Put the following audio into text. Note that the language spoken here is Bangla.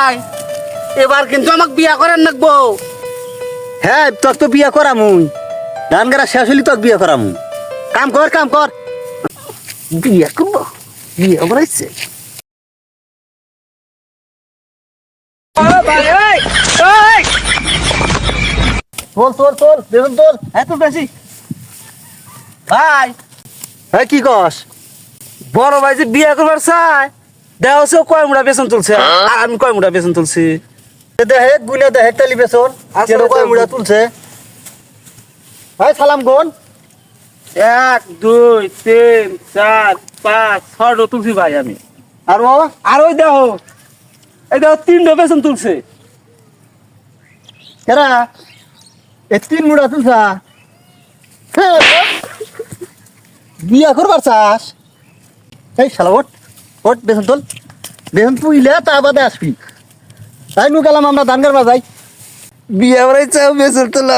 ভাই এবার কিন্তু আমাকে বিয়া করেন নাকবো। হ্যাঁ তোর তো বিয়া করা মুই ধান গাড়া শেষ হলি তোর বিয়া করা মুই কাম কর বিয়া করবো, বিয়া করাইছে। তোল বেতন তোল এত বেশি ভাই, হ্যাঁ কি কস বড় ভাই যে বিয়া করবার চাই দেওয়া হচ্ছে কয় মুড়া বেতন তুলছে আর আমি কয় মুড়া বেতন তুলছি। দেহে গুনে দেহে তালি বেতন আচ্ছা, কেন কয় আচ্ছা। মুড়া তুলছে ভাই সালাম কোন 1 2 3 4 5 6 তুলছি ভাই আমি। আর ও আর ওই দেখো, এই দেখো 3 বেতন তুলছে। কেরা এ 3 মুড়া তুলছা বিয়া করবার চাস এই শালা ওট বেতন তোল বেতন তুইলে তা বাদে আসবি তাই নু গেলাম আমরা ধান গাড়বা যাই বিয়া করাইছে বেতন তোলা